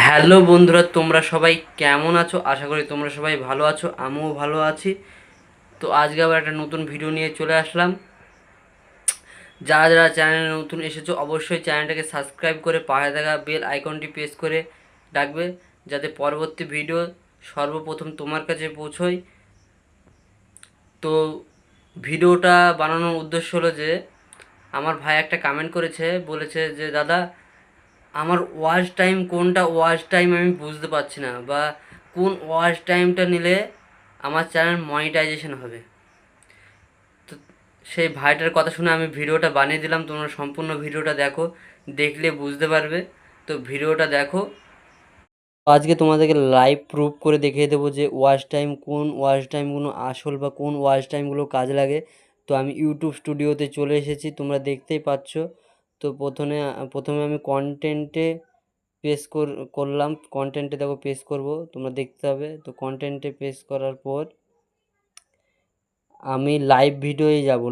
Hello বন্ধুরা, তোমরা সবাই কেমন আছো? আশা করি তোমরা সবাই ভালো আছো, আমিও ভালো আছি। তো আজকে আবার একটা নতুন ভিডিও নিয়ে চলে আসলাম। যারা যারা চ্যানেলে নতুন এসেছো অবশ্যই চ্যানেলটাকে সাবস্ক্রাইব করে পাশে থাকা বেল আইকনটি প্রেস করে রাখবে, যাতে পরবর্তী ভিডিও সর্বপ্রথম তোমার কাছে পৌঁছয়। তো ভিডিওটা বানানোর উদ্দেশ্য হলো যে আমার ভাই একটা কমেন্ট করেছে, বলেছে যে দাদা, আমার ওয়াচ টাইম কোনটা ওয়াচ টাইম আমি বুঝতে পারছি না, বা কোন ওয়াচ টাইমটা নিলে আমার চ্যানেল মনিটাইজেশন হবে। তো সেই ভাইটার কথা শুনে আমি ভিডিওটা বানিয়ে দিলাম। তোমরা সম্পূর্ণ ভিডিওটা দেখো, দেখলে বুঝতে পারবে। তো ভিডিওটা দেখো। আজকে তোমাদেরকে লাইভ প্রুফ করে দেখিয়ে দেবো যে ওয়াচ টাইম, কোন ওয়াচ টাইমগুলো আসল বা কোন ওয়াচ টাইমগুলো কাজে লাগে। তো আমি ইউটিউব স্টুডিওতে চলে এসেছি, তোমরা দেখতেই পাচ্ছ। তো প্রথমে আমি কন্টেন্টে করলাম। কন্টেন্টে দেখো পেস্ট করব, তোমরা দেখতে হবে। তো কন্টেন্টে পেস্ট করার পর আমি লাইভ ভিডিওয়ে যাব।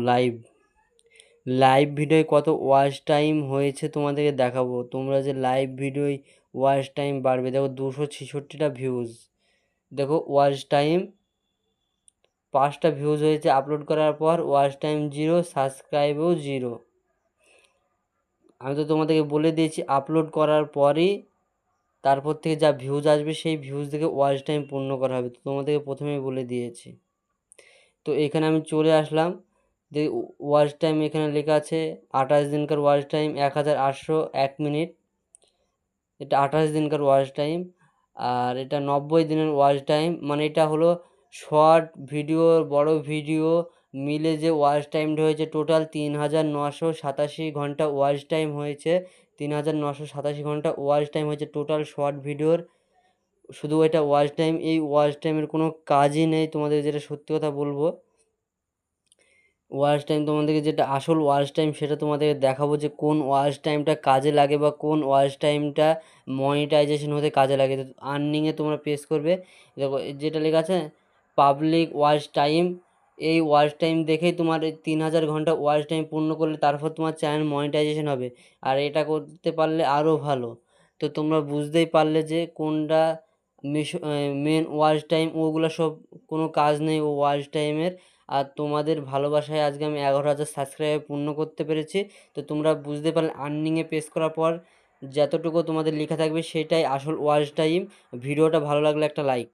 লাইভ ভিডিওয় কত ওয়াচ টাইম হয়েছে তোমাদেরকে দেখাবো। তোমরা যে লাইভ ভিডিওয় ওয়াচ টাইম বাড়বে, দেখো 266টা ভিউজ। দেখো ওয়াচ টাইম 5টা ভিউজ হয়েছে আপলোড করার পর, ওয়াচ টাইম 0, সাবস্ক্রাইবও 0। আমি তো তোমাদেরকে বলে দিয়েছি আপলোড করার পরই তারপর থেকে যা ভিউজ আসবে সেই ভিউজ থেকে ওয়াচ টাইম পূর্ণ করা হবে। তো তোমাদেরকে প্রথমেই বলে দিয়েছি। তো এখানে আমি চলে আসলাম। ওয়াচ টাইম এখানে লেখা আছে 28 দিনকার ওয়াচ টাইম 1801 মিনিট। এটা 28 দিনকার ওয়াচ টাইম। আর এটা 90 দিনের ওয়াচ টাইম, মানে এটা হলো শর্ট ভিডিও বড় ভিডিও মিলে যে ওয়াচ টাইমটা হয়েছে টোটাল 3987 ঘন্টা ওয়াচ টাইম হয়েছে। 3987 ঘন্টা ওয়াচ টাইম হয়েছে টোটাল শর্ট ভিডিওর। শুধু এটা ওয়াচ টাইম, এই ওয়াচ টাইমের কোনো কাজই নেই। তোমাদের যেটা সত্যি কথা বলবো, ওয়াচ টাইম তোমাদেরকে যেটা আসল ওয়াচ টাইম সেটা তোমাদেরকে দেখাবো, যে কোন ওয়াচ টাইমটা কাজে লাগে বা কোন ওয়াচ টাইমটা মনিটাইজেশন হতে কাজে লাগে। তো আর্নিংয়ে তোমরা প্রেস করবে, দেখো যেটা লেখা আছে পাবলিক ওয়াচ টাইম। এই ওয়াচ টাইম দেখেই তোমার 3000 ঘন্টা ওয়াচ টাইম পূর্ণ করলে তারপর তোমার চ্যানেল মনিটাইজেশন হবে। আর এটা করতে পারলে আরও ভালো। তো তোমরা বুঝতেই পারলে যে কোনটা মেন ওয়াচ টাইম, ওগুলো সব কোনো কাজ নেই ও ওয়াচ টাইমের। আর তোমাদের ভালোবাসায় আজকে আমি 11,000 সাবস্ক্রাইবার পূর্ণ করতে পেরেছি। তো তোমরা বুঝতে পারলে আর্নিংয়ে প্রেস করার পর যতটুকু তোমাদের লেখা থাকবে সেটাই আসল ওয়াচ টাইম। ভিডিওটা ভালো লাগলে একটা লাইক।